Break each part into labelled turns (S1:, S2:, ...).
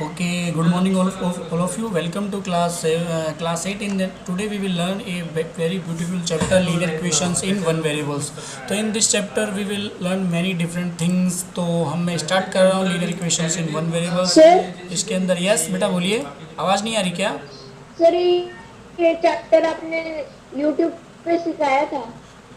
S1: Okay, good morning all of you. Welcome to class 8. Today we will learn a very beautiful chapter linear equations in one variables. तो in this chapter we will learn many different things. तो हम मैं start कर रहा हूँ linear equations in one variables.
S2: Sir
S1: इसके अंदर yes बेटा बोलिए, आवाज़ नहीं आ रही क्या?
S2: सर ये चैप्टर आपने YouTube पे सिखाया था।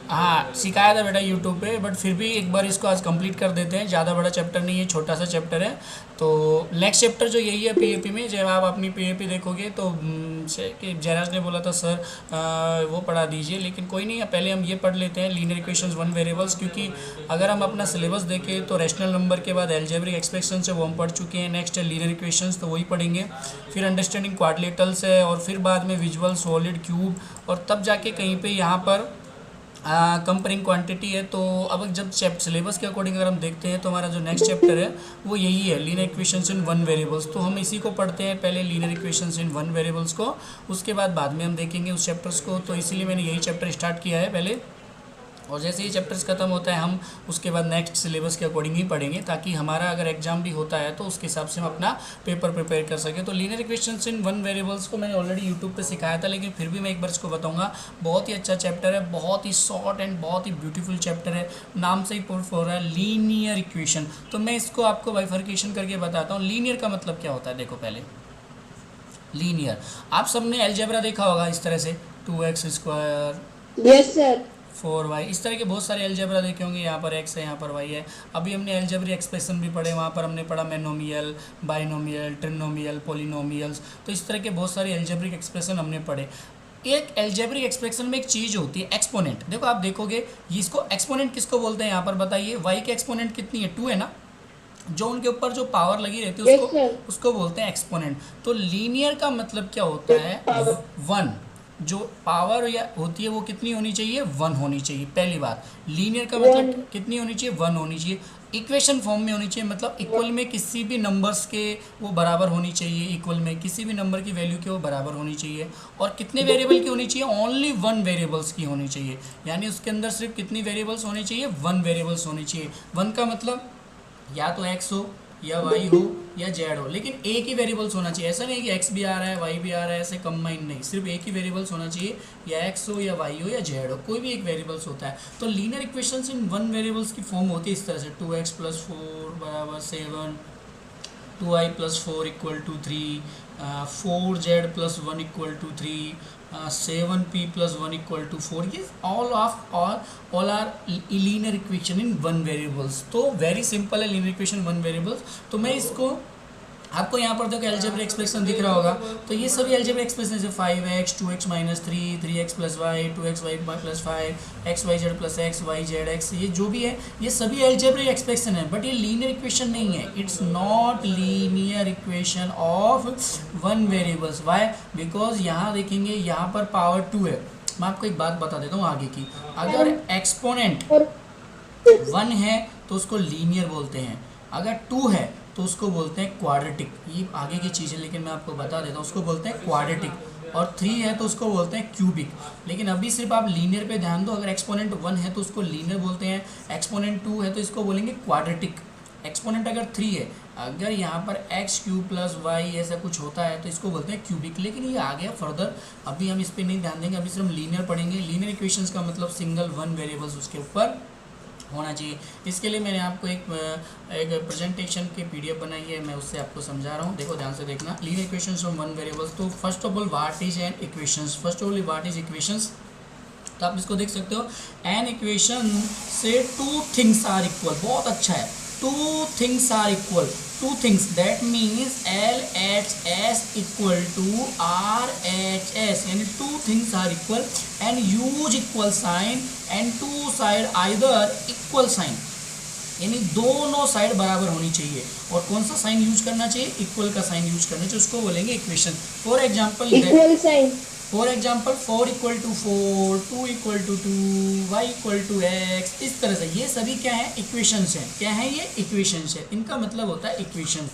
S1: हाँ सिखाया था बेटा यूट्यूब पे, बट फिर भी एक बार इसको आज कंप्लीट कर देते हैं। ज़्यादा बड़ा चैप्टर नहीं है, छोटा सा चैप्टर है। तो नेक्स्ट चैप्टर जो यही है पीएपी में, जब आप अपनी पीएपी देखोगे तो कि जयराज ने बोला था सर वो पढ़ा दीजिए, लेकिन कोई नहीं है, पहले हम ये पढ़ लेते हैं लीनियर इक्वेशंस वन वेरिएबल्स। क्योंकि अगर हम अपना सिलेबस देखें तो रैशनल नंबर के बाद अलजेब्रिक एक्सप्रेशन से वो हम पढ़ चुके हैं। नेक्स्ट है लीनियर इक्वेशंस, तो वही पढ़ेंगे। फिर अंडरस्टैंडिंग क्वाड्रिलेटरल्स है, और फिर बाद में विजुअल सॉलिड क्यूब, और तब जाके कहीं पर यहाँ पर कंपेयरिंग क्वांटिटी है। तो अब जब सिलेबस के अकॉर्डिंग अगर हम देखते हैं तो हमारा जो नेक्स्ट चैप्टर है वो यही है linear equations in one variables. तो हम इसी को पढ़ते हैं पहले, linear equations in one variables को, उसके बाद में हम देखेंगे उस चैप्टर्स को। तो इसीलिए मैंने यही चैप्टर स्टार्ट किया है पहले, और जैसे ही चैप्टर्स खत्म होता है हम उसके बाद नेक्स्ट सिलेबस के अकॉर्डिंग ही पढ़ेंगे, ताकि हमारा अगर एग्जाम भी होता है तो उसके हिसाब से हम अपना पेपर प्रिपेयर कर सकें। तो linear equations in one variables को मैंने ऑलरेडी यूट्यूब पे सिखाया था, लेकिन फिर भी मैं एक बार इसको बताऊंगा। बहुत ही अच्छा चैप्टर है, बहुत ही शॉर्ट एंड बहुत ही ब्यूटीफुल चैप्टर है, नाम से ही प्रूफ हो रहा है लीनियर इक्वेशन। तो मैं इसको आपको बाइफर्केशन करके बताता हूँ। लीनियर का मतलब क्या होता है, देखो पहले लीनियर, आप सबने अलजेब्रा देखा होगा इस तरह से, 2x²,
S2: यस सर।
S1: 4y, इस तरह के बहुत सारे अलजेब्रा देखे होंगे। यहाँ पर x है, यहाँ पर y है। अभी हमने अलजेब्रिक एक्सप्रेशन भी पढ़े, वहाँ पर हमने पढ़ा मैनोमियल, बाइनोमियल, ट्रिनोमियल, पोलिनोमियल्स। तो इस तरह के बहुत सारे अलजेब्रिक एक्सप्रेशन हमने पढ़े। एक अलजेब्रिक एक्सप्रेशन में एक चीज़ होती है एक्सपोनेंट। देखो आप देखोगे इसको एक्सपोनेंट किसको बोलते हैं, यहाँ पर बताइए। y के एक्सपोनेंट कितनी है, 2 है ना, जो उनके ऊपर जो पावर लगी रहती है
S2: यस सर।
S1: उसको बोलते हैं एक्सपोनेंट। तो लीनियर का मतलब क्या होता है, 1। जो पावर या होती है वो कितनी होनी चाहिए, 1 होनी चाहिए। पहली बात, लीनियर का मतलब कितनी होनी चाहिए, 1 होनी चाहिए। इक्वेशन फॉर्म में होनी चाहिए, मतलब इक्वल में किसी भी नंबर्स के वो बराबर होनी चाहिए, इक्वल में किसी भी नंबर की वैल्यू के वो बराबर होनी चाहिए। और कितने वेरिएबल की होनी चाहिए, ओनली 1 वेरिएबल्स की होनी चाहिए। यानी उसके अंदर सिर्फ कितनी वेरिएबल्स होनी चाहिए, 1 वेरिएबल्स होनी चाहिए। 1 का मतलब या तो x हो या y हो या z हो, लेकिन एक ही वेरिएबल्स होना चाहिए। ऐसा नहीं है कि x भी आ रहा है y भी आ रहा है, ऐसे कंबाइन नहीं, सिर्फ एक ही वेरिएबल्स होना चाहिए, या x हो या y हो या z हो, कोई भी एक वेरिएबल्स होता है। तो linear equations in one variables की फॉर्म होती है इस तरह से, 2x + 4 = 7, 2i + 4 = 3, 4z + 1 = 3, 7p + 1 = 4। ये all are linear equation in one variables। तो वेरी सिंपल है linear equation वन वेरिएबल्स। तो मैं इसको आपको यहाँ पर देखो अलजेब्रिक एक्सप्रेशन दिख रहा होगा, तो ये सभी अलजेब्रिक एक्सप्रेशन है, 5x 2x - 3, 3x + y, 2xy + 5, xyz + x, yzx, ये जो भी है ये सभी अलजेब्रिक एक्सप्रेशन है। बट ये लीनियर इक्वेशन नहीं है, it's not linear equation of one variables. Why, because यहाँ देखेंगे यहाँ पर पावर 2 है। मैं आपको एक बात बता देता हूँ आगे की, अगर एक्सपोनेंट 1 है तो उसको लीनियर बोलते हैं, अगर 2 है तो उसको बोलते हैं क्वाड्रेटिक। ये आगे की चीज़ है, लेकिन मैं आपको बता देता हूँ, उसको बोलते हैं क्वाड्रेटिक। और 3 है तो उसको बोलते हैं क्यूबिक। लेकिन अभी सिर्फ आप लीनियर पे ध्यान दो, अगर एक्सपोनेंट 1 है तो उसको लीनियर बोलते हैं, एक्सपोनेंट 2 है तो इसको बोलेंगे क्वाड्रेटिक। एक्सपोनेंट अगर 3 है, अगर यहाँ पर x³ + y ऐसा कुछ होता है तो इसको बोलते हैं क्यूबिक। लेकिन ये आ गया फर्दर, अभी हम इस पर नहीं ध्यान देंगे, अभी सिर्फ लीनियर पढ़ेंगे। लीनियर इक्वेशंस का मतलब सिंगल 1 वेरिएबल्स उसके ऊपर होना चाहिए। इसके लिए मैंने आपको एक प्रेजेंटेशन की पीडीएफ बनाई है, मैं उससे आपको समझा रहा हूँ, देखो ध्यान से देखना। Linear equations of one variables. तो first of all what is an equations, first of all what is equations. तो आप इसको देख सकते हो, एन इक्वेशन से 2 थिंग्स आर इक्वल। बहुत अच्छा है, 2 things are equal, 2 things, that means LHS = RHS, यानी 2 things are equal and use equal sign and 2 side either equal sign, यानी दोनों साइड बराबर होनी चाहिए। और कौन सा साइन यूज करना चाहिए, इक्वल का साइन यूज करना चाहिए, उसको बोलेंगे equation. For example
S2: equal sign.
S1: 4 = 4, 2 = 2, y = x, इस तरह से। ये सभी क्या है, इक्वेशंस हैं। क्या है ये, इक्वेशंस है, इनका मतलब होता है इक्वेशन।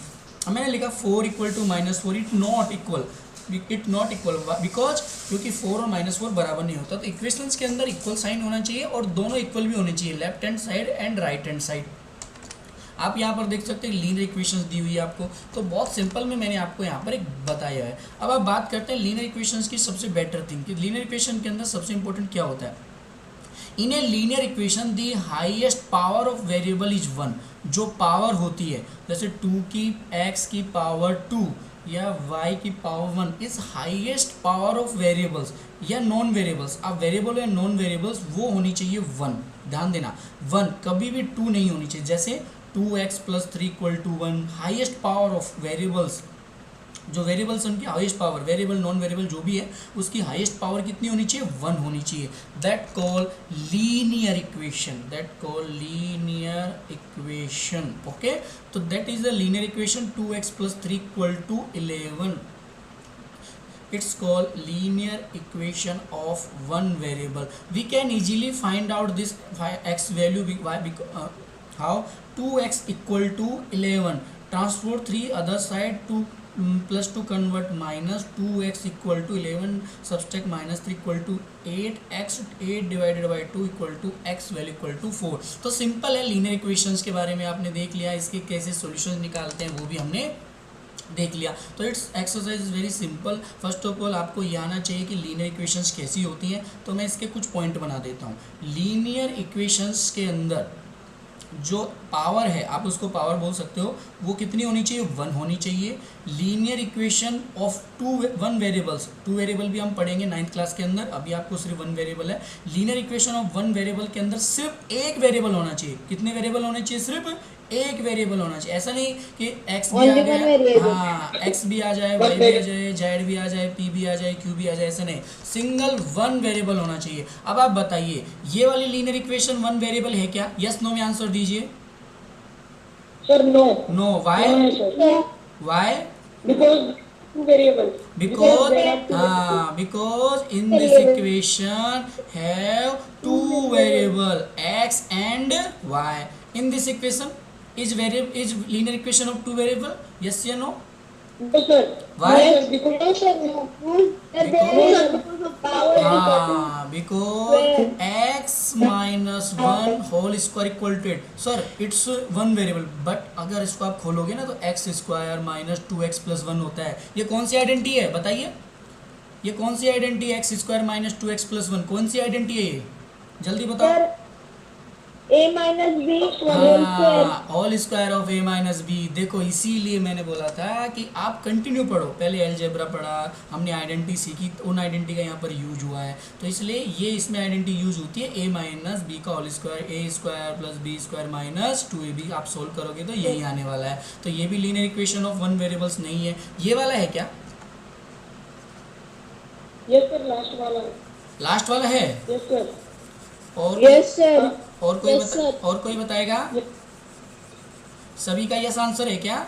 S1: मैंने लिखा 4 = -4, इट नॉट इक्वल, बिकॉज क्योंकि 4 और -4 बराबर नहीं होता। तो इक्वेशंस के अंदर इक्वल साइन होना चाहिए और दोनों इक्वल भी होने चाहिए, left hand side and right hand side. आप यहाँ पर देख सकते हैं लीनियर इक्वेशंस दी हुई है आपको, तो बहुत सिंपल में मैंने आपको यहाँ पर एक बताया है। अब आप बात करते हैं लीनियर इक्वेशंस की सबसे बेटर थिंग कि लीनियर इक्वेशन के अंदर सबसे इंपॉर्टेंट क्या होता है। In a linear equation the highest power of variable is 1। जो पावर होती है जैसे 2 की x की पावर 2 या y की power 1 is highest power of variables या नॉन वेरिएबल्स। अब वेरिएबल या नॉन वेरिएबल्स वो होनी चाहिए 1। ध्यान देना 1, कभी भी 2 नहीं होनी चाहिए। जैसे 2x + 3 = 1, highest power of variables, जो वेरिएबल्स उनकी highest power, variable non variable जो भी है उसकी हाईएस्ट पावर कितनी होनी चाहिए, 1 होनी चाहिए। That call linear equation, that call linear equation. Okay, तो that is the linear equation 2x + 3 = 11। It's called linear equation of one variable. We can easily find out this x value. Why? Because how? 2x = 11. Transpose 3 other side to plus to convert minus 2x = 11 subtract minus 3 = 8 x 8 divided by 2 = x value = 4। तो simple है, linear equations के बारे में आपने देख लिया, इसके कैसे सॉल्यूशन निकालते हैं वो भी हमने देख लिया। तो it's exercise is very simple. First of all आपको ये आना चाहिए कि लीनियर इक्वेशंस कैसी होती हैं, तो मैं इसके कुछ पॉइंट बना देता हूँ। लीनियर इक्वेशंस के अंदर जो पावर है, आप उसको पावर बोल सकते हो, वो कितनी होनी चाहिए, 1 होनी चाहिए। Linear equation of 1 variables, 2 variable भी हम पढ़ेंगे 9th क्लास के अंदर, अभी आपको सिर्फ 1 वेरिएबल है। लीनियर इक्वेशन ऑफ 1 वेरिएबल के अंदर सिर्फ एक वेरिएबल होना चाहिए। कितने वेरिएबल होने चाहिए, सिर्फ एक वेरिएबल होना चाहिए। ऐसा नहीं कि x भी आ जाए, हाँ x भी आ जाए, y भी आ जाए, z भी आ जाए, p भी आ जाए, q भी आ जाए, ऐसा नहीं, सिंगल 1 वेरिएबल होना चाहिए। अब आप बताइए ये वाली लीनियर इक्वेशन 1 वेरिएबल है क्या? यस नो में आंसर दीजिए।
S3: Sir no.
S1: No, why? Why?
S3: Because variable,
S1: because in this equation have 2 variable x and y. In this equation is linear equation of 2 variable? Yes or no?
S3: No sir.
S1: Why?
S3: Because
S1: because x minus 1 whole square equal to 8. Sir, it's 1 variable, but अगर इसको आप खोलोगे ना तो x square minus 2x plus 1 होता है। ये कौन सी आइडेंटिटी है बताइए, ये कौन सी आइडेंटिटी है? x square minus 2x plus 1 कौन सी आइडेंटिटी है ये, जल्दी बताओ।
S2: a minus b
S1: whole square of a minus B. देखो इसीलिए मैंने बोला था कि आप कंटिन्यू पढ़ो, पहले अलजेब्रा पढ़ा हमने, आइडेंटिटी सीखी, उन आइडेंटिटी का यहाँ पर यूज हुआ है, तो इसलिए ये इसमें आइडेंटिटी यूज होती है a माइनस बी का whole square, a square plus B square minus 2ab। आप सोल्व करोगे तो यही आने वाला है। तो ये भी लीनियर इक्वेशन ऑफ 1 वेरिएबल्स नहीं है। ये वाला है क्या?
S3: यस सर, लास्ट वाला।
S1: लास्ट वाला है?
S3: Yes sir.
S1: और
S2: यस सर।
S1: और कोई बताएगा? सभी का यस आंसर है क्या?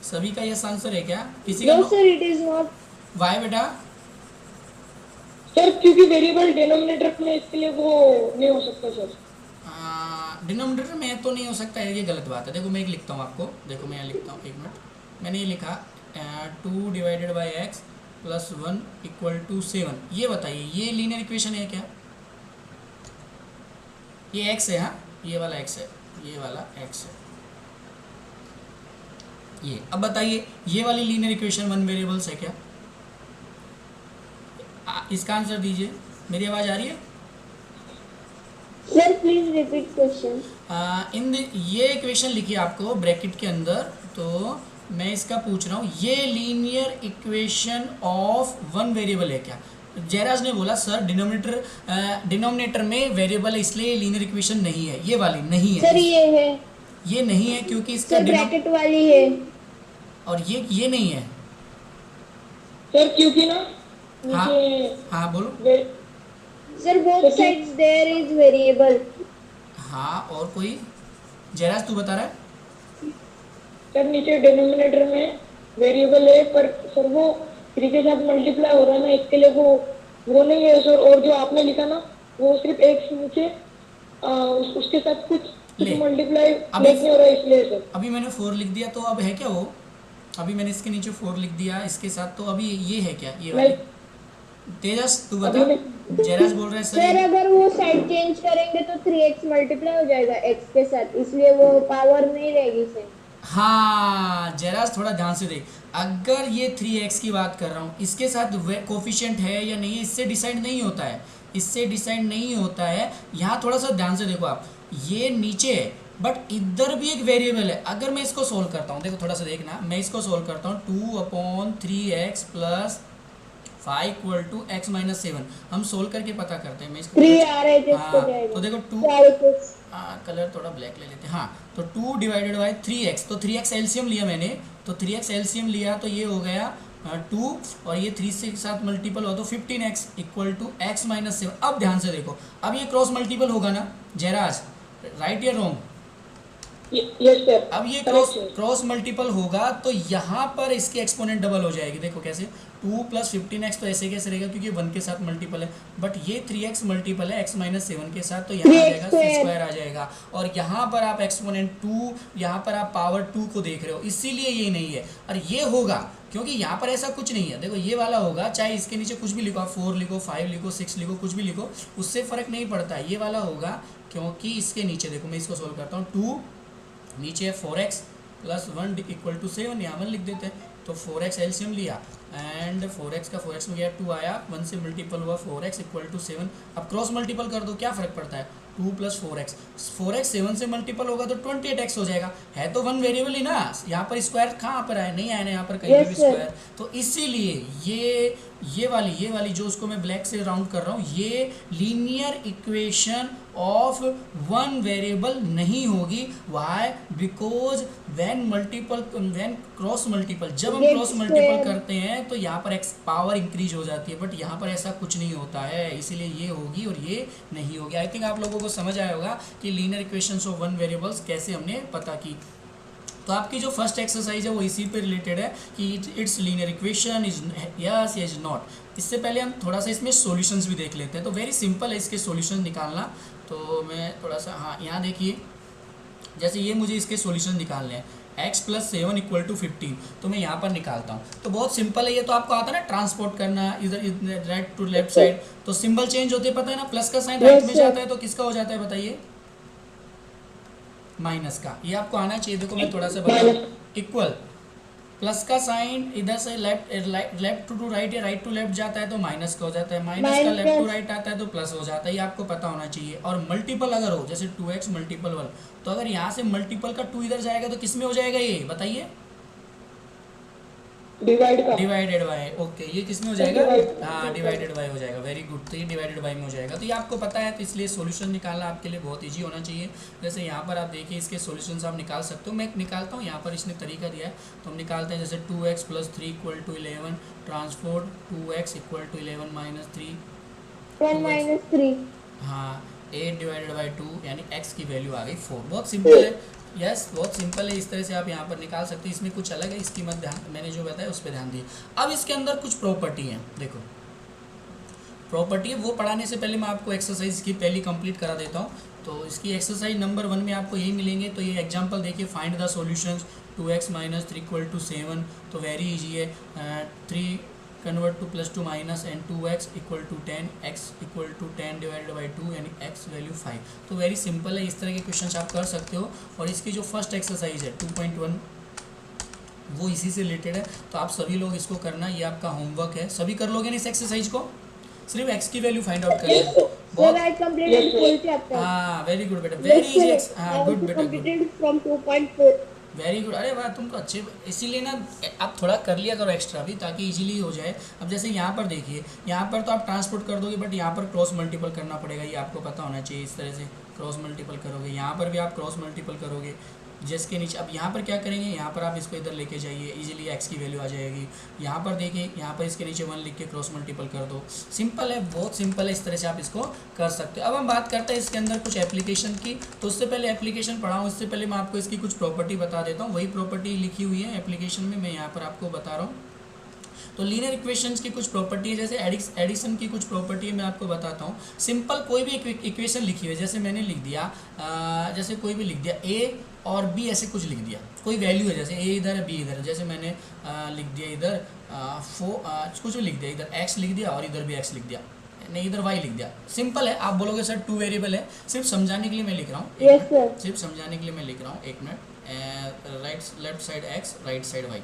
S1: सभी का यस आंसर है क्या? किसी का?
S2: No sir, it is not.
S1: Why बेटा?
S3: सर क्योंकि वेरिएबल डिनोमिनेटर में, इसके लिए वो नहीं हो सकता सर।
S1: डिनोमिनेटर में तो नहीं हो सकता है, ये गलत बात है। देखो मैं एक लिखता हूँ आपको, देखो मैं यहाँ लिखता हूँ, एक मिनट, मैंने ये लिखा 2 डिवाइडेड बाई x + 1 = 7। ये बताइए ये लीनियर इक्वेशन है क्या? ये x है, हाँ ये वाला x है, ये वाला x है ये। अब बताइए ये वाली लीनियर इक्वेशन 1 वेरिएबल्स है क्या? इसका आंसर दीजिए। मेरी आवाज़ आ रही है?
S2: Sir please repeat question.
S1: ये इक्वेशन लिखिए आपको ब्रैकेट के अंदर, तो मैं इसका पूछ रहा हूँ ये लीनियर इक्वेशन ऑफ 1 वेरिएबल है क्या? जयराज ने बोला सर डिनोमिनेटर में वेरिएबल है इसलिए लीनियर इक्वेशन नहीं है। ये वाली नहीं है
S2: सर, ये है,
S1: ये नहीं है क्योंकि इसका
S2: सर ब्रैकेट वाली है,
S1: और ये नहीं है
S3: सर क्योंकि ना
S1: हाँ
S3: नीचे
S1: हाँ बोलो।
S2: Sir both sides there is variable.
S1: हाँ और कोई? जयराज तू बता रहा है?
S3: सर नीचे डिनोमिनेटर में वेरिएबल है, पर सर वो 3 के साथ मल्टीप्लाई हो रहा है ना, इसके लिए वो नहीं है सर। और जो आपने लिखा ना वो सिर्फ एक से नीचे उसके साथ कुछ मल्टीप्लाई नहीं हो रहा है, इसलिए सर।
S1: अभी मैंने 4 लिख दिया, तो अब है क्या वो? अभी मैंने इसके नीचे 4 लिख दिया इसके साथ, तो अभी ये है क्या? ये वाली तेजस तू बता, जयराज बोल रहा है
S2: सर
S1: सर।
S2: अगर वो साइड चेंज करेंगे तो 3x मल्टीप्लाई हो जाएगा x के साथ, इसलिए वो पावर नहीं रहेगी सेम।
S1: हाँ जयराज थोड़ा ध्यान से देख, अगर ये 3x की बात कर रहा हूँ, इसके साथ कोफिशिएंट है या नहीं है इससे डिसाइड नहीं होता है, इससे डिसाइड नहीं होता है। यहाँ थोड़ा सा ध्यान से देखो आप, ये नीचे है बट इधर भी एक वेरिएबल है। अगर मैं इसको सोल्व करता हूँ, देखो थोड़ा सा देखना, मैं इसको सोल्व करता हूँ 2/3x plus 5 equal to X minus 7, हम सोल्व करके पता करते हैं। मैं इसको
S2: 3 आ रहे थे इसको
S1: हाँ
S2: जाएगा
S1: तो देखो 2,
S2: 4x।
S1: कलर थोड़ा ब्लैक ले लेते हैं। हाँ तो 2 डिवाइडेड बाई 3x, तो 3x एलसीएम लिया मैंने, तो 3x एलसीएम लिया तो ये हो गया 2 और ये 3 से साथ मल्टीपल हो तो 15x equal to X minus 7। अब ध्यान से देखो, अब ये क्रॉस मल्टीपल होगा ना जयराज, राइट या रॉन्ग?
S3: Yes sir.
S1: अब ये क्रॉस मल्टीपल होगा तो यहाँ पर इसकी एक्सपोनेंट डबल हो जाएगी। देखो कैसे, 2 प्लस 15x तो ऐसे कैसे रहेगा क्योंकि 1 के साथ मल्टीपल है, बट ये 3x मल्टीपल है x माइनस 7 के साथ, तो यहाँ आ जाएगा स्क्वायर आ जाएगा। और यहाँ पर आप एक्सपोनेंट 2, यहाँ पर आप पावर 2 को देख रहे हो, इसीलिए ये नहीं है। और ये होगा क्योंकि यहाँ पर ऐसा कुछ नहीं है। देखो ये वाला होगा, चाहे इसके नीचे कुछ भी लिखो, आप 4 लिखो, 5 लिखो, 6 लिखो, कुछ भी लिखो, उससे फ़र्क नहीं पड़ता। ये वाला होगा क्योंकि इसके नीचे देखो, मैं इसको सोल्व करता हूँ, 2 नीचे है 4x प्लस 1 इक्वल टू 7, यहाँ 1 लिख देते हैं। तो 4x एलसीएम लिया एंड 4x का 4x में गया 2 आया, 1 से मल्टीपल हुआ 4x इक्वल टू 7। अब क्रॉस मल्टीपल कर दो, क्या फ़र्क पड़ता है, 2 प्लस 4x, 4x 7 से मल्टीपल होगा तो 28x हो जाएगा। है तो 1 वेरिएबल ही ना, यहाँ पर स्क्वायर कहाँ पर आया, नहीं आया ना यहाँ पर कहीं भी स्क्वायर। तो इसीलिए ये वाली जो उसको मैं ब्लैक से राउंड कर रहा हूँ, ये लीनियर इक्वेशन ऑफ 1 वेरिएबल नहीं होगी। Why? Because when cross multiple, जब हम क्रॉस मल्टीपल करते हैं तो यहाँ पर एक्स पावर इंक्रीज हो जाती है, बट यहाँ पर ऐसा कुछ नहीं होता है, इसीलिए ये होगी और ये नहीं होगी। आई थिंक आप लोगों को समझ आया होगा कि लीनियर इक्वेशंस ऑफ 1 वेरिएबल्स कैसे हमने पता की। तो आपकी जो फर्स्ट एक्सरसाइज है वो इसी पे रिलेटेड है कि it's linear equation is yes is not. इससे पहले हम थोड़ा सा इसमें सॉल्यूशंस भी देख लेते हैं। तो वेरी सिंपल है इसके सॉल्यूशन निकालना। तो मैं थोड़ा सा, हाँ यहाँ देखिए, जैसे ये मुझे इसके सॉल्यूशन निकालने हैं, x प्लस 7 इक्वल टू 15, तो मैं यहाँ पर निकालता हूँ। तो बहुत सिंपल है ये, तो आपको आता है ना ट्रांसपोर्ट करना इधर राइट टू लेफ्ट साइड, तो सिंबल चेंज होते पता है ना, प्लस का साइन राइट में जाता है तो किसका हो जाता है बताइए, माइनस का। ये आपको आना चाहिए। देखो मैं थोड़ा सा बता, इक्वल प्लस का साइन इधर से लेफ्ट टू राइट या राइट टू लेफ्ट जाता है तो माइनस का हो जाता है, माइनस का लेफ्ट टू राइट आता है तो प्लस हो जाता है। ये आपको पता होना चाहिए। और मल्टीपल अगर हो, जैसे 2x मल्टीपल 1, तो अगर यहाँ से मल्टीपल का 2 इधर जाएगा तो किस में हो जाएगा ये बताइए, डिवाइडेड बाय। ओके, ये किस में हो जाएगा, हाँ डिवाइडेड बाय हो जाएगा। वेरी गुड, तो ये डिवाइडेड बाय में हो जाएगा। तो ये आपको पता है, तो इसलिए सॉल्यूशन निकालना आपके लिए बहुत इजी होना चाहिए। जैसे यहाँ पर आप देखिए, इसके सॉल्यूशंस आप निकाल सकते हो। मैं निकालता हूँ, यहाँ पर इसने तरीका दिया है तो हम निकालते हैं। जैसे 2x plus 3 equal to 11 transport 2x equal to 11 minus 3, हाँ 8 डिवाइडेड बाई 2, यानी x की वैल्यू आ गई 4। बहुत सिंपल है, यस बहुत सिंपल है। इस तरह से आप यहाँ पर निकाल सकते हैं। इसमें कुछ अलग है, इसकी मत ध्यान, मैंने जो बताया उस पर ध्यान दिए। अब इसके अंदर कुछ प्रॉपर्टी हैं, देखो प्रॉपर्टी है, वो पढ़ाने से पहले मैं आपको एक्सरसाइज की पहली कंप्लीट करा देता हूँ। तो इसकी एक्सरसाइज नंबर 1 में आपको यही मिलेंगे। तो ये एग्जांपल देखिए, find the solutions 2x minus 3 equal to 7। तो वेरी इजी है, 3 convert to plus to minus and 2x equal to 10, x equal to 10 divided by 2, यानी x वैल्यू 5। तो वेरी सिंपल है, इस तरह के क्वेश्चन आप कर सकते हो। और इसकी जो फर्स्ट एक्सरसाइज है 2.1 वो इसी से रिलेटेड है। तो आप सभी लोग इसको करना, ये आपका होमवर्क है। सभी कर लोगे ना इस एक्सरसाइज को, सिर्फ x की वैल्यू फाइंड आउट करना है। हाँ वेरी गुड बेटा, वेरी इजी। हाँ गुड बेटा, वेरी गुड। अरे वाह, तुम तो अच्छे, इसीलिए ना आप थोड़ा कर लिया करो एक्स्ट्रा भी, ताकि इजीली हो जाए। अब जैसे यहाँ पर देखिए, यहाँ पर तो आप ट्रांसपोर्ट कर दोगे, बट यहाँ पर क्रॉस मल्टीपल करना पड़ेगा, ये आपको पता होना चाहिए। इस तरह से क्रॉस मल्टीपल करोगे, यहाँ पर भी आप क्रॉस मल्टीपल करोगे जिसके नीचे। अब यहाँ पर क्या करेंगे, यहाँ पर आप इसको इधर लेके जाइए, इजीली x की वैल्यू आ जाएगी। यहाँ पर देखिए, यहाँ पर इसके नीचे 1 लिख के क्रॉस मल्टीपल कर दो। सिंपल है, बहुत सिंपल है, इस तरह से आप इसको कर सकते हो। अब हम बात करते हैं इसके अंदर कुछ एप्लीकेशन की। तो उससे पहले एप्लीकेशन पढ़ाऊँ इससे पहले मैं आपको इसकी कुछ प्रॉपर्टी बता देता हूँ। वही प्रॉपर्टी लिखी हुई है एप्लीकेशन में, मैं यहाँ पर आपको बता रहा हूँ। तो लीनियर इक्वेशंस की कुछ प्रॉपर्टी है, जैसे एडिशन की कुछ प्रॉपर्टी है, मैं आपको बताता हूँ। सिंपल कोई भी इक्वेशन लिखी हुई है, जैसे मैंने लिख दिया, जैसे कोई भी लिख दिया a और बी ऐसे कुछ लिख दिया, कोई वैल्यू है, जैसे ए इधर है बी इधर है, जैसे मैंने लिख दिया इधर कुछ भी लिख दिया, इधर एक्स लिख दिया और इधर भी एक्स लिख दिया, नहीं इधर वाई लिख दिया। सिंपल है, आप बोलोगे सर 2 वेरिएबल है, सिर्फ समझाने के लिए मैं लिख रहा हूँ,
S2: Yes, sir.
S1: सिर्फ समझाने के लिए मैं लिख रहा हूँ, एक minute. Right left side X, right side Y.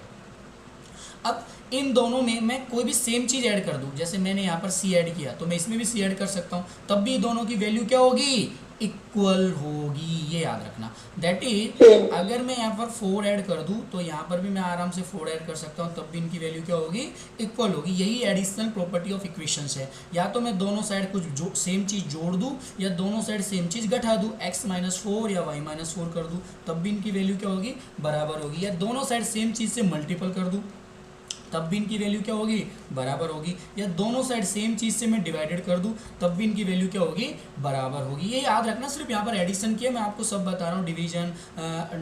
S1: अब इन दोनों में मैं कोई भी सेम चीज़ ऐड कर दूं, जैसे मैंने यहाँ पर सी ऐड किया तो मैं इसमें भी सी ऐड कर सकता हूँ, तब भी दोनों की वैल्यू क्या होगी, इक्वल होगी, ये याद रखना। दैट इज अगर मैं यहाँ पर 4 ऐड कर दूं तो यहाँ पर भी मैं आराम से 4 ऐड कर सकता हूँ, तब भी इनकी वैल्यू क्या होगी, इक्वल होगी। यही एडिशनल प्रॉपर्टी ऑफ इक्वेशंस है। या तो मैं दोनों साइड कुछ सेम चीज़ जोड़ दूँ या दोनों साइड सेम चीज़ घटा दूँ, x-4 या y-4 कर दूँ, तब भी इनकी वैल्यू क्या होगी, बराबर होगी। या दोनों साइड सेम चीज़ से मल्टीपल कर दूँ, तब भी इनकी वैल्यू क्या होगी, बराबर होगी। या दोनों साइड सेम चीज़ से मैं डिवाइडेड कर दूं, तब भी इनकी वैल्यू क्या होगी, बराबर होगी। ये याद रखना, सिर्फ यहाँ पर एडिशन किया, मैं आपको सब बता रहा हूँ,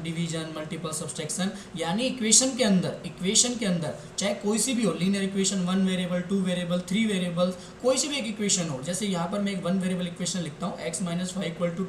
S1: डिवीजन मल्टीपल सब्सट्रैक्शन, यानी इक्वेशन के अंदर चाहे कोई सी भी हो, linear equation 1 variable 2 variable 3 variable, कोई सी भी एक इक्वेशन हो। जैसे यहाँ पर मैं एक 1 वेरिएबल इक्वेशन लिखता हूँ, x-5 =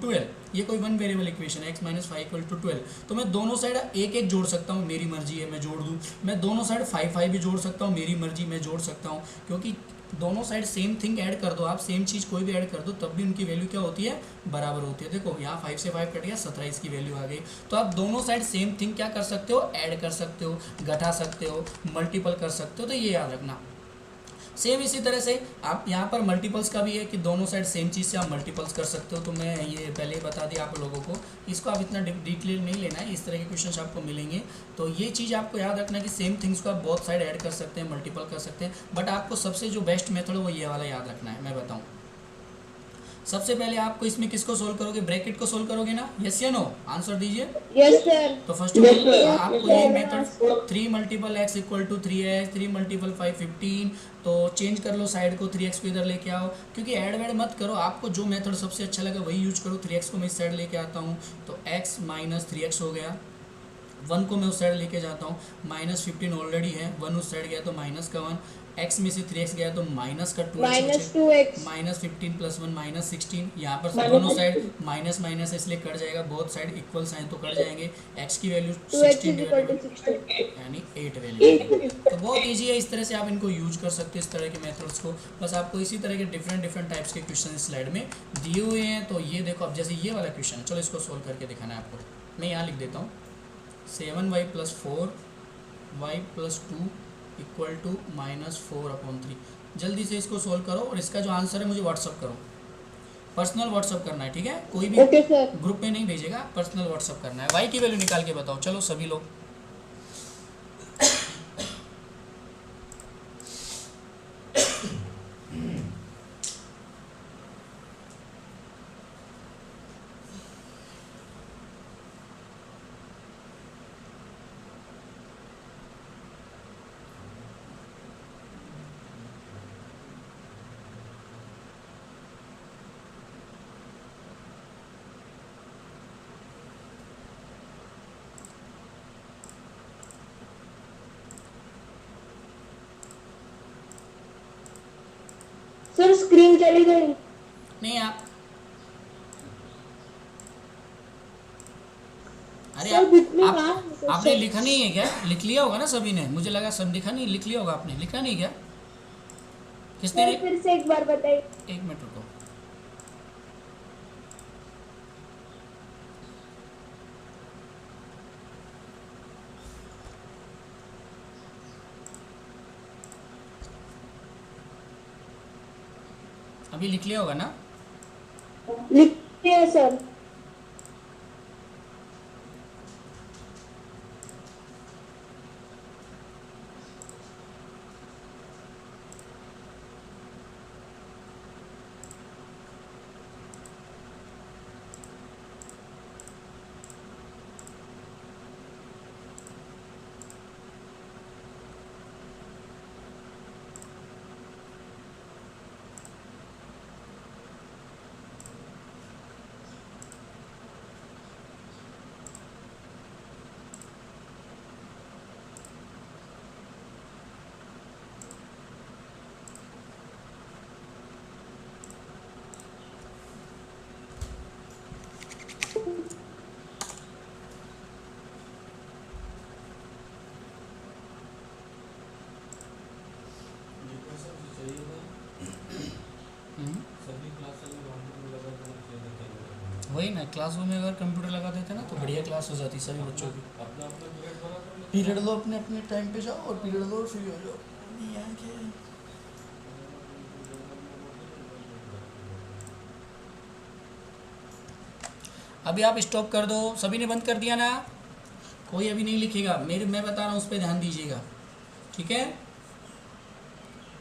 S1: 12, ये कोई 1 वेरिएबल इक्वेशन है, x-5 = 12, तो मैं दोनों साइड एक एक जोड़ सकता हूँ, मेरी मर्जी है मैं जोड़ दूँ। मैं दोनों साइड 5 भी जोड़ सकता हूँ, मेरी मर्जी मैं जोड़ सकता हूँ, क्योंकि दोनों साइड सेम थिंग ऐड कर दो, आप सेम चीज़ कोई भी ऐड कर दो, तब भी उनकी वैल्यू क्या होती है, बराबर होती है। देखो यहाँ 5 से 5 कट गया, 17 इसकी वैल्यू आ गई। तो आप दोनों साइड सेम थिंग क्या कर सकते हो, ऐड कर सकते हो, घटा सकते हो, मल्टीपल कर सकते हो, तो ये याद रखना। सेम इसी तरह से आप यहाँ पर मल्टीपल्स का भी है कि दोनों साइड सेम चीज़ से आप मल्टीपल्स कर सकते हो, तो मैं ये पहले ही बता दिया आप लोगों को, इसको आप इतना डिटेल नहीं लेना है, इस तरह के क्वेश्चंस आपको मिलेंगे। तो ये चीज़ आपको याद रखना कि सेम थिंग्स को आप बोथ साइड ऐड कर सकते हैं, मल्टीपल कर सकते हैं, बट आपको सबसे जो बेस्ट मेथड है वो ये वाला याद रखना है। मैं बताऊँ, सबसे पहले आपको इसमें किसको सोल्व करोगे, ब्रैकेट को सोल्व करोगे ना, यस या नो, आंसर दीजिए।
S2: Yes, sir.
S1: तो फर्स्ट ऑफ ऑल आपको ये मेथड 3 × x = 3x, 3 × 5 15, तो चेंज कर लो साइड को, 3x को इधर लेके आओ, क्योंकि ऐड वैड मत करो, आपको जो मेथड सबसे अच्छा लगा वही यूज करो। 3x को मैं इस साइड लेके आता हूँ तो x - 3x हो गया, 1 को मैं उस साइड लेके जाता हूँ, -15 ऑलरेडी है, 1 उस साइड गया तो माइनस का 1, x में से 3x गया तो माइनस का 2x,
S2: -2x.
S1: -15 + 1 -16, यहाँ पर दोनों साइड माइनस माइनस इसलिए कट जाएगा, बोथ साइड इक्वल साइन तो कट जाएंगे, x की वैल्यू
S2: 2x
S1: 16
S2: = 16.
S1: यानी 8 वैल्यू। तो बहुत ईजी है, इस तरह से आप इनको यूज कर सकते हैं, इस तरह के मेथड्स को। बस आपको इसी तरह के डिफरेंट टाइप्स के क्वेश्चन इस स्लाइड में दिए हुए हैं। तो ये देखो, अब जैसे ये वाला क्वेश्चन है, चलो इसको सोल्व करके दिखाना है आपको। मैं यहाँ लिख देता हूँ 7y + 4y + 2 = -4/3। जल्दी से इसको सोल्व करो और इसका जो आंसर है मुझे व्हाट्सअप करो, पर्सनल व्हाट्सअप करना है, ठीक है, कोई भी
S2: Okay, sir.
S1: ग्रुप में नहीं भेजेगा, पर्सनल व्हाट्सअप करना है। y की वैल्यू निकाल के बताओ, चलो सभी लोग।
S2: सर स्क्रीन चली गई।
S1: नहीं आप, अरे
S2: सर बीच में कहाँ
S1: आपने लिखा नहीं है क्या, लिख लिया होगा ना सभी ने, मुझे लगा सब लिखा नहीं, लिख लिया होगा आपने, लिखा नहीं क्या, किसने?
S2: सर फिर से एक बार बताइए।
S1: 1 मिनट रुको, अभी लिख लिया होगा ना?
S2: लिखिए सर।
S1: क्लासरूम में अगर कंप्यूटर लगा देते ना तो बढ़िया क्लास हो जाती सभी बच्चों की। पीरियड लो अपने अपने टाइम पे जाओ और पीरियड लो और फ्री हो जाओ। ये है कि अभी आप स्टॉप कर दो, सभी ने बंद कर दिया ना, कोई अभी नहीं लिखेगा, मैं बता रहा हूँ उस पर ध्यान दीजिएगा, ठीक है?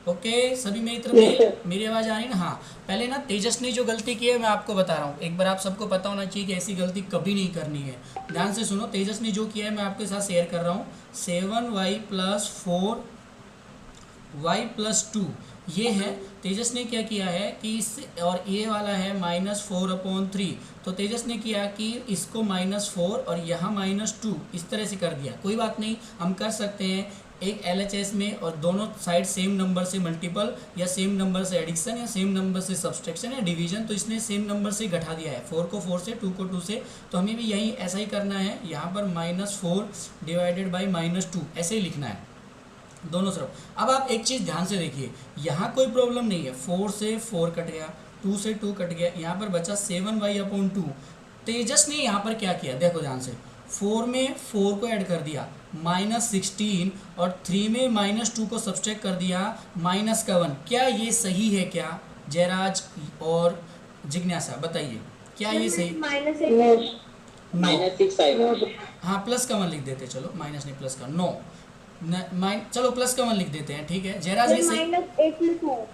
S1: ओके सभी मेरी तरफ मेरी आवाज़ आ रही है ना? हाँ, पहले ना तेजस ने जो गलती की है मैं आपको बता रहा हूँ, एक बार आप सबको पता होना चाहिए कि ऐसी गलती कभी नहीं करनी है। ध्यान से सुनो, तेजस ने जो किया है मैं आपके साथ शेयर कर रहा हूँ। 7y + 4y + 2 ये है। तेजस ने क्या किया है कि इस और ये वाला है -4/3, तो तेजस ने किया कि इसको -4 और यहाँ -2 इस तरह से कर दिया। कोई बात नहीं, हम कर सकते हैं एक LHS में, और दोनों साइड सेम नंबर से मल्टीपल या सेम नंबर से एडिक्शन या सेम नंबर से सब्सट्रैक्शन या डिवीजन, तो इसने सेम नंबर से घटा दिया है, 4 को 4 से, 2 को 2 से, तो हमें भी यही ऐसा ही करना है। यहाँ पर -4 / -2 ऐसे ही लिखना है दोनों तरफ। अब आप एक चीज़ ध्यान से देखिए, यहाँ कोई प्रॉब्लम नहीं है, 4 से 4 कट गया, 2 से 2 कट गया, यहाँ पर बचा 7y/2। तेजस ने यहाँ पर क्या किया देखो ध्यान से, 4 में 4 को ऐड कर दिया -16 और 3 में -2 को सब्सट्रैक्ट कर दिया -1। क्या ये सही है क्या जयराज और जिज्ञासा, बताइए क्या ये सही?
S3: -6 आएगा।
S1: हाँ प्लस का 1 लिख देते, चलो माइनस नहीं प्लस का, नो चलो प्लस का 1 लिख देते हैं, ठीक है जयराज ये सही?
S2: -8 लिखा है।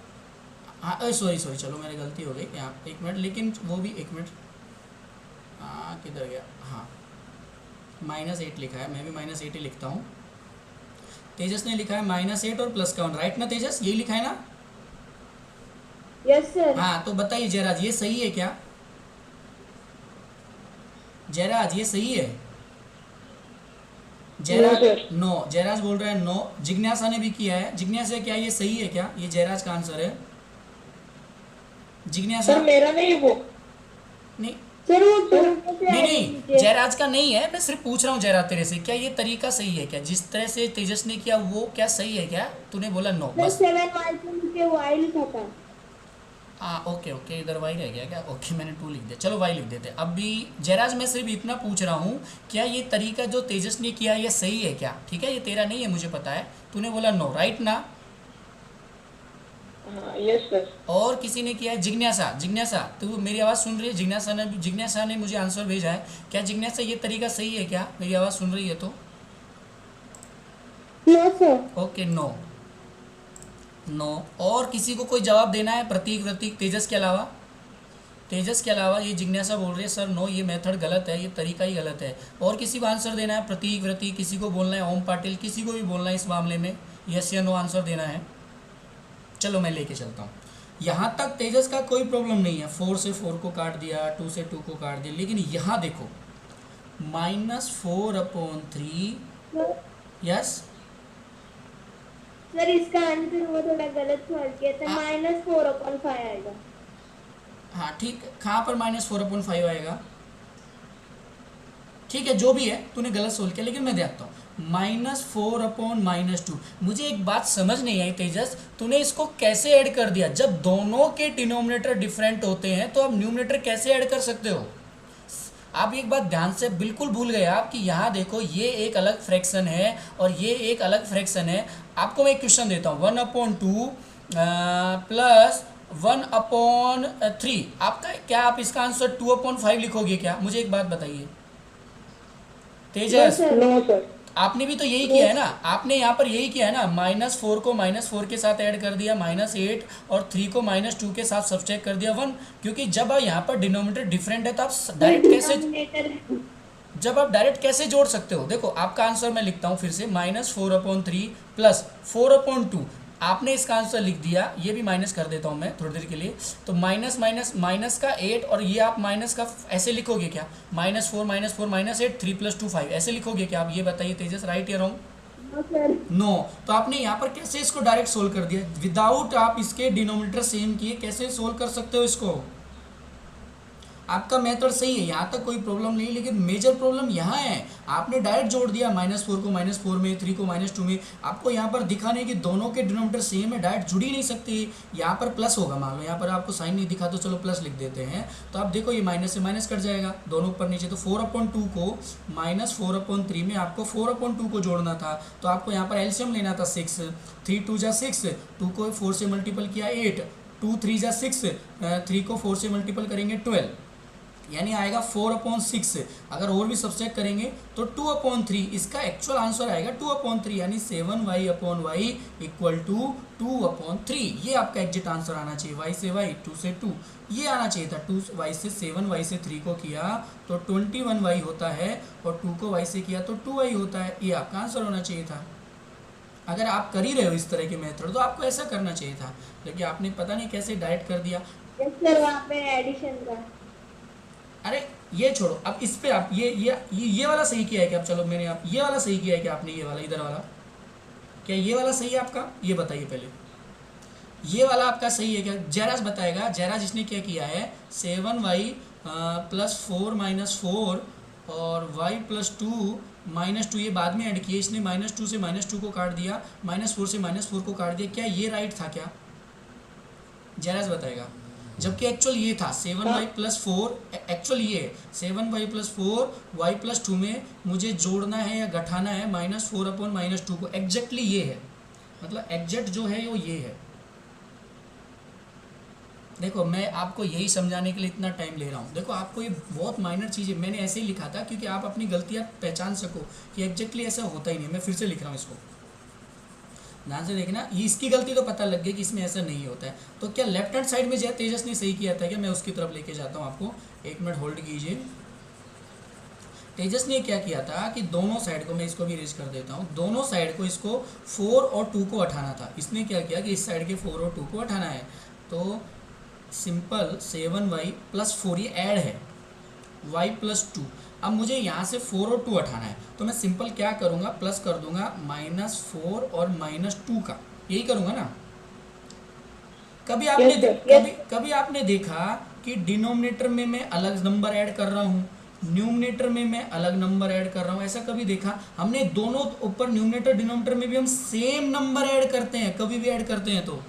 S1: हाँ सॉरी चलो मेरी गलती हो गई यहाँ, 1 मिनट, लेकिन वो भी 1 मिनट, हाँ किधर गया, हाँ -8 लिखा है, मैं भी -8 ही लिखता हूँ। तेजस ने लिखा है -8 और प्लस का 1, राइट ना तेजस, यही लिखा है ना?
S2: Yes sir.
S1: हाँ तो बताइए जयराज ये सही है क्या? जयराज ये सही है? जयराज नो, जयराज बोल रहे हैं नो। जिज्ञासा ने भी किया है, जिज्ञासा क्या ये सही है क्या? ये जयराज का आंसर है। जिज्ञासा
S3: सर मेरा नहीं वो,
S1: नहीं
S2: सर वो
S1: नहीं जयराज का नहीं है, मैं सिर्फ पूछ रहा हूँ जयराज तेरे से, क्या ये तरीका सही है क्या? जिस तरह से तेजस ने किया वो क्या सही है क्या? तूने बोला नो, बस
S2: 7y के नीचे y लिखा था।
S1: ओके इधर वाई रह गया क्या? ओके मैंने 2 लिख दिया, चलो वाई लिख देते। अभी जयराज मैं सिर्फ इतना पूछ रहा हूँ, क्या ये तरीका जो तेजस ने किया ये सही है क्या? ठीक है, ये तेरा नहीं है मुझे पता है, तूने बोला नो, राइट ना?
S3: Yes sir.
S1: और किसी ने किया है? जिज्ञासा तू मेरी आवाज़ सुन रही है? जिज्ञासा ने मुझे आंसर भेजा है, क्या जिज्ञासा ये तरीका सही है क्या? मेरी आवाज़ सुन रही है तो?
S2: No sir.
S1: Okay no. और किसी को कोई जवाब देना है? प्रतीक तेजस के अलावा, ये जिज्ञासा बोल रही है सर नो, ये मेथड गलत है, ये तरीका ही गलत है। और किसी को आंसर देना है? प्रतीक, किसी को बोलना है? ओम पाटिल, किसी को भी बोलना है इस मामले में, यस या नो आंसर देना है? चलो मैं लेके चलता हूँ। यहाँ तक तेजस का कोई प्रॉब्लम नहीं है, 4 से 4 को काट दिया, 2 से 2 को काट दिया, लेकिन यहाँ देखो -4/3, यस
S2: सर इसका आंसर वो थोड़ा गलत सवाल किया था, -4/5 आएगा।
S1: हाँ ठीक, कहाँ पर -4/5 आएगा? ठीक है जो भी है, तूने गलत सोल्व किया, लेकिन मैं देखता हूँ -4/-2। मुझे एक बात समझ नहीं आई तेजस, तूने इसको कैसे ऐड कर दिया? जब दोनों के डिनोमिनेटर डिफरेंट होते हैं तो आप न्यूमिनेटर कैसे ऐड कर सकते हो? आप एक बात ध्यान से बिल्कुल भूल गए आप कि यहाँ देखो ये एक अलग फ्रैक्शन है और ये एक अलग फ्रैक्शन है। आपको मैं एक क्वेश्चन देता हूँ, 1/2 + 1/3, आपका क्या आप इसका आंसर 2/5 लिखोगे क्या? मुझे एक बात बताइए तेजस।
S3: No sir.
S1: आपने भी तो यही किया है ना, आपने यहाँ पर यही किया है ना, -4 को -4 के साथ ऐड कर दिया, -8 और 3 को -2 के साथ सब्सट्रैक्ट कर दिया 1, क्योंकि जब यहाँ पर डिनोमिनेटर डिफरेंट है तो आप डायरेक्ट कैसे जोड़ सकते हो? देखो आपका आंसर मैं लिखता हूँ फिर से, -4/3 + 4/2, आपने इसका आंसर लिख दिया, ये भी माइनस कर देता हूँ मैं थोड़ी देर के लिए, तो माइनस का 8 और ये आप माइनस का ऐसे लिखोगे क्या? -4 -8 3 + 2 5 ऐसे लिखोगे क्या? आप ये बताइए तेजस, राइट या रॉन्ग? नो। तो आपने यहाँ पर कैसे इसको डायरेक्ट सोल्व कर दिया विदाउट आप इसके डिनोमिनेटर सेम किए? कैसे सोल्व कर सकते हो इसको? आपका मेथड सही है, यहाँ तक कोई प्रॉब्लम नहीं, लेकिन मेजर प्रॉब्लम यहाँ है, आपने डायरेक्ट जोड़ दिया -4 को -4 में, 3 को -2 में। आपको यहाँ पर दिखाने की दोनों के डिनोमिनेटर सेम है, डायरेक्ट जुड़ ही नहीं सकते। यहाँ पर प्लस होगा, मान लो यहाँ पर आपको साइन नहीं दिखा तो चलो प्लस लिख देते हैं। तो आप देखो ये माइनस से माइनस कट जाएगा, दोनों ऊपर नीचे। तो 4/2 को -4/3 में आपको 4/2 को जोड़ना था, तो आपको यहाँ पर एलसीएम लेना था 6। 3 2 जा 6, 2 को 4 से मल्टीपल किया 8, 2 3 जा 6, 3 को 4 से मल्टीपल करेंगे 12, यानी आएगा 4/6। अगर और भी सब्सट्रैक्ट करेंगे तो 2/3। इसका एक्चुअल आंसर आएगा 2/3, यानी 7y/y इक्वल टू 2/3। ये आपका एग्जैक्ट आंसर आना चाहिए। y से y, 2 से 2, ये आना चाहिए था। 2y से 7, y से 3 को किया तो 21y होता है, और 2 को y से किया तो 2y होता है। ये आपका आंसर होना चाहिए था। अगर आप कर ही रहे हो इस तरह के मेथड तो आपको ऐसा करना चाहिए था, लेकिन आपने पता नहीं कैसे डायरेक्ट कर दिया।
S2: यस सर, वहाँ पे एडिशन का।
S1: अरे ये छोड़ो, अब इस पे आप ये वाला सही किया है क्या? अब चलो मैंने आप ये वाला सही किया है क्या आपने? ये वाला इधर वाला, क्या ये वाला सही है आपका? ये बताइए पहले, ये वाला आपका सही है क्या? जयराज बताएगा। जयराज इसने क्या किया है, 7y + 4 - 4 और y + 2 -2, ये बाद में ऐड किए इसने। -2 से -2 को काट दिया, -4 से -4 को काट दिया। क्या ये राइट था क्या? जयराज बताएगा। जबकि एक्चुअल ये था 7y + 4, एक्चुअल ये है 7y + 4 y + 2 में मुझे जोड़ना है या घटाना है -4/-2 को। एग्जैक्टली ये है, मतलब एग्जैक्ट जो है वो ये है। देखो मैं आपको यही समझाने के लिए इतना टाइम ले रहा हूँ। देखो आपको ये बहुत माइनर चीज़ें मैंने ऐसे ही लिखा था क्योंकि आप अपनी गलतियाँ पहचान सको कि एग्जैक्टली ऐसा होता ही नहीं। मैं फिर से लिख रहा हूँ इसको, ध्यान से देखना। ये इसकी गलती तो पता लग गई कि इसमें ऐसा नहीं होता है। तो क्या लेफ्ट हैंड साइड में जय तेजस ने सही किया था क्या? मैं उसकी तरफ लेके जाता हूँ आपको, 1 मिनट होल्ड कीजिए। तेजस ने क्या किया था कि दोनों साइड को, मैं इसको भी इरेज कर देता हूँ, दोनों साइड को इसको 4 और 2 को हटाना था। इसने क्या किया कि इस साइड के 4 और 2 को हटाना है। तो सिंपल 7y + 4, ये ऐड है y + 2। अब मुझे यहाँ से 4 और 2 हटाना है, तो मैं सिंपल क्या करूँगा, प्लस कर दूंगा -4 और -2 का, यही करूँगा ना। कभी आपने देखा कि डिनोमिनेटर में मैं अलग नंबर ऐड कर रहा हूँ, न्यूमिनेटर में मैं अलग नंबर ऐड कर रहा हूँ? ऐसा कभी देखा हमने? दोनों ऊपर न्यूमिनेटर डिनोमिनेटर में भी हम सेम नंबर ऐड करते हैं, कभी भी ऐड करते हैं। तो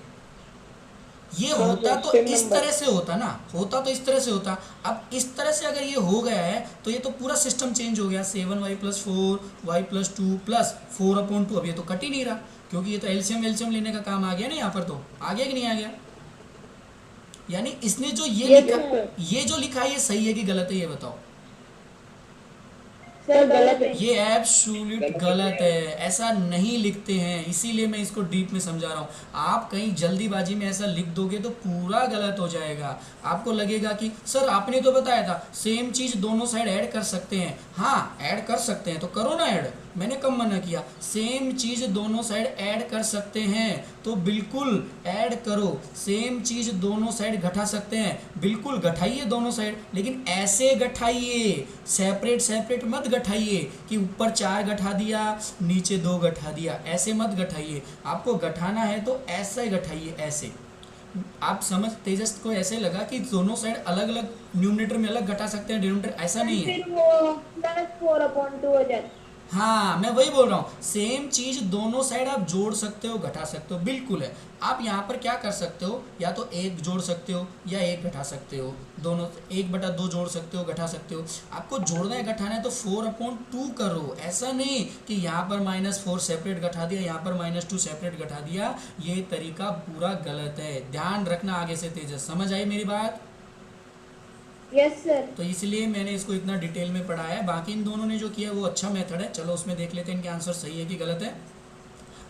S1: ये होता तो इस तरह से होता ना, होता तो इस तरह से होता। अब इस तरह से अगर ये हो गया है तो ये तो पूरा सिस्टम चेंज हो गया। 7y + 4 y + 2 + 4/2। अब ये तो कट ही नहीं रहा क्योंकि ये तो एलसीएम लेने का काम आ गया ना यहाँ पर। तो आ गया कि नहीं आ गया? यानी इसने जो ये जो लिखा है ये सही है कि गलत है, ये बताओ।
S2: सर गलत है।
S1: ये एब्सोल्यूट गलत है, ऐसा नहीं लिखते हैं। इसीलिए मैं इसको डीप में समझा रहा हूँ। आप कहीं जल्दीबाजी में ऐसा लिख दोगे तो पूरा गलत हो जाएगा। आपको लगेगा कि सर आपने तो बताया था सेम चीज़ दोनों साइड ऐड कर सकते हैं। हाँ ऐड कर सकते हैं, तो करो ना ऐड, मैंने कब मना किया? सेम चीज़ दोनों साइड ऐड कर सकते हैं तो बिल्कुल ऐड करो। सेम चीज़ दोनों साइड घटा सकते हैं, बिल्कुल घटाइए दोनों साइड, लेकिन ऐसे घटाइए, सेपरेट सेपरेट मत घटाइए कि ऊपर 4 घटा दिया नीचे 2 घटा दिया। ऐसे मत घटाइए। आपको घटाना है तो ऐसा ही घटाइए, ऐसे। आप समझ, तेजस को ऐसे लगा कि दोनों साइड अलग अलग न्यूमिनेटर में अलग घटा सकते हैं डिनोमिनेटर, ऐसा नहीं है।
S2: फिर वो +4/2 हो जाता।
S1: हाँ मैं वही बोल रहा हूँ, सेम चीज़ दोनों साइड आप जोड़ सकते हो, घटा सकते हो, बिल्कुल है। आप यहाँ पर क्या कर सकते हो, या तो 1 जोड़ सकते हो या 1 घटा सकते हो। दोनों 1/2 जोड़ सकते हो, घटा सकते हो। आपको जोड़ना है घटाना है तो 4/2 करो। ऐसा नहीं कि यहाँ पर -4 सेपरेट घटा दिया, यहाँ पर -2 सेपरेट घटा दिया। ये तरीका पूरा गलत है, ध्यान रखना आगे से। तेजस समझ आई मेरी बात?
S2: Yes sir.
S1: तो इसलिए मैंने इसको इतना डिटेल में पढ़ा है। बाकी इन दोनों ने जो किया वो अच्छा मेथड है। चलो उसमें देख लेते हैं इनके आंसर सही है कि गलत है।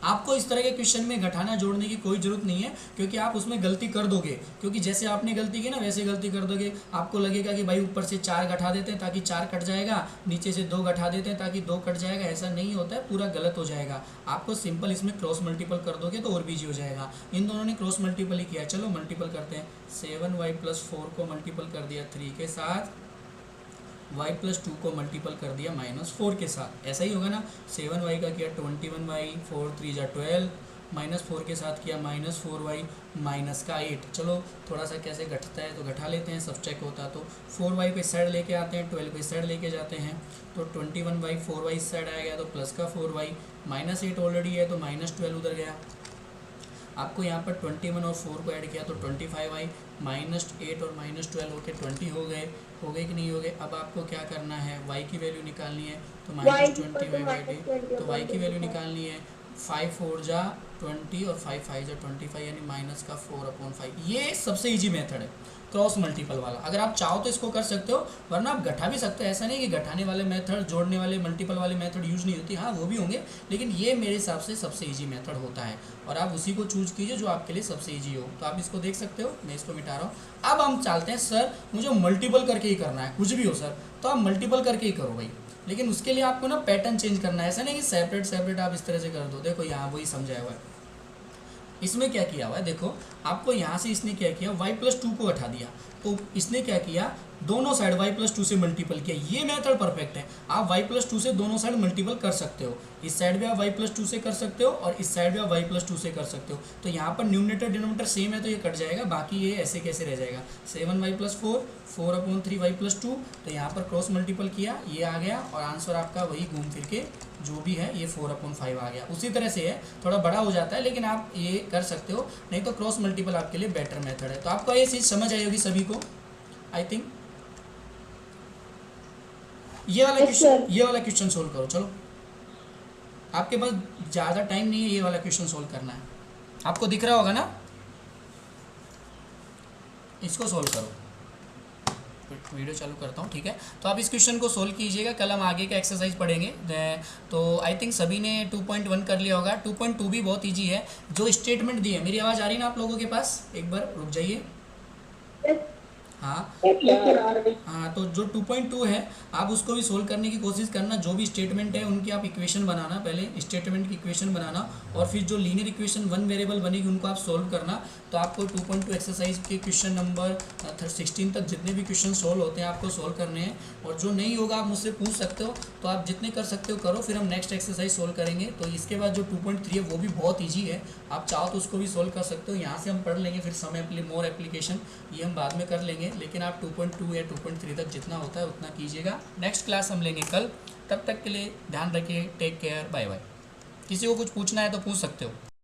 S1: आपको इस तरह के क्वेश्चन में घटाना जोड़ने की कोई ज़रूरत नहीं है, क्योंकि आप उसमें गलती कर दोगे। क्योंकि जैसे आपने गलती की ना वैसे गलती कर दोगे। आपको लगेगा कि भाई ऊपर से 4 घटा देते हैं ताकि 4 कट जाएगा, नीचे से 2 घटा देते हैं ताकि 2 कट जाएगा। ऐसा नहीं होता है, पूरा गलत हो जाएगा। आपको सिंपल इसमें क्रॉस मल्टीपल कर दोगे तो और भी ईजी हो जाएगा। इन दोनों ने क्रॉस मल्टीपल ही किया। चलो मल्टीपल करते हैं। 7y + 4 को मल्टीपल कर दिया 3 के साथ, y + 2 को मल्टीपल कर दिया -4 के साथ। ऐसा ही होगा ना। 7y का किया 21y, 4 3 = 12, -4 के साथ किया -4y माइनस का 8। चलो थोड़ा सा कैसे घटता है तो घटा लेते हैं, सब्ट्रैक्ट होता तो 4y पे साइड लेके आते हैं, 12 पे साइड लेके जाते हैं तो 21/4y इस साइड आया गया तो प्लस का 4y, -8 ऑलरेडी है तो -12 उधर गया। आपको यहाँ पर 21 और 4 को ऐड किया तो 25y, -8 और -12 होके 20 हो गए कि नहीं हो गए। अब आपको क्या करना है, y की वैल्यू निकालनी है तो -20/20 तो y की वैल्यू निकालनी है 5 4 जा 20 और 5 5 जा 25 यानी -4/5। ये सबसे इजी मेथड है क्रॉस मल्टीपल वाला। अगर आप चाहो तो इसको कर सकते हो, वरना आप घटा भी सकते हो। ऐसा नहीं कि घटाने वाले मेथड, जोड़ने वाले, मल्टीपल वाले मेथड यूज नहीं होती, हाँ वो भी होंगे, लेकिन ये मेरे हिसाब से सबसे इजी मेथड होता है और आप उसी को चूज कीजिए जो आपके लिए सबसे इजी हो। तो आप इसको देख सकते हो, मैं इसको मिटा रहा हूँ। अब हम चलते हैं, सर मुझे मल्टीपल करके ही करना है, कुछ भी हो सर, तो आप मल्टीपल करके ही करो भाई, लेकिन उसके लिए आपको ना पैटर्न चेंज करना है। ऐसा नहीं कि सेपरेट सेपरेट आप इस तरह से कर दो। देखो यहाँ वही समझाया हुआ है, इसमें क्या किया हुआ है, देखो आपको यहाँ से इसने क्या किया, y+2 को हटा दिया तो इसने क्या किया, दोनों साइड y+2 से मल्टीपल किया। ये मेथड परफेक्ट है, आप y+2 से दोनों साइड मल्टीपल कर सकते हो। इस साइड भी आप y+2 से कर सकते हो और इस साइड भी आप y+2 से कर सकते हो। तो यहाँ पर न्यूमरेटर डिनोमिनेटर सेम है तो ये कट जाएगा, बाकी ये ऐसे कैसे रह जाएगा, 7y+4 4/3y+2। तो यहाँ पर क्रॉस मल्टीपल किया, ये आ गया और आंसर आपका वही घूम फिर के जो भी है ये 4/5 आ गया। उसी तरह से है, थोड़ा बड़ा हो जाता है लेकिन आप ये कर सकते हो, नहीं तो क्रॉस मल्टीपल आपके लिए बेटर मेथड है। तो आपको ये चीज़ समझ आई होगी सभी को, आई थिंक। ये वाला क्वेश्चन सोल्व करो। चलो आपके पास ज़्यादा टाइम नहीं है, ये वाला क्वेश्चन सोल्व करना है, आपको दिख रहा होगा ना, इसको सोल्व करो। वीडियो चालू करता हूँ, ठीक है। तो आप इस क्वेश्चन को सोल्व कीजिएगा, कल हम आगे का एक्सरसाइज पढ़ेंगे। तो आई थिंक सभी ने 2.1 कर लिया होगा। 2.2 भी बहुत इजी है, जो स्टेटमेंट दी है। मेरी आवाज़ आ रही है ना आप लोगों के पास, एक बार रुक जाइए। हाँ तो जो 2.2 है आप उसको भी सोल्व करने की कोशिश करना। जो भी स्टेटमेंट है उनकी आप इक्वेशन बनाना, पहले स्टेटमेंट की इक्वेशन बनाना और फिर जो लीनियर इक्वेशन 1 वेरिएबल बनेगी उनको आप सोल्व करना। तो आपको 2.2 एक्सरसाइज के क्वेश्चन नंबर 16 तक जितने भी क्वेश्चन सोल्व होते हैं आपको सोल्व करने हैं। और जो नहीं होगा आप मुझसे पूछ सकते हो, तो आप जितने कर सकते हो करो, फिर हम नेक्स्ट एक्सरसाइज सोल्व करेंगे। तो इसके बाद जो 2.3 है वो भी बहुत ईजी है, आप चाहो तो उसको भी सोल्व कर सकते हो। यहाँ से हम पढ़ लेंगे, फिर समय मोर एप्लीकेशन ये हम बाद में कर लेंगे, लेकिन आप 2.2 या 2.3 तक जितना होता है उतना कीजिएगा। नेक्स्ट क्लास हम लेंगे कल, तब तक के लिए ध्यान रखिए, टेक केयर, बाय बाय। किसी को कुछ पूछना है तो पूछ सकते हो।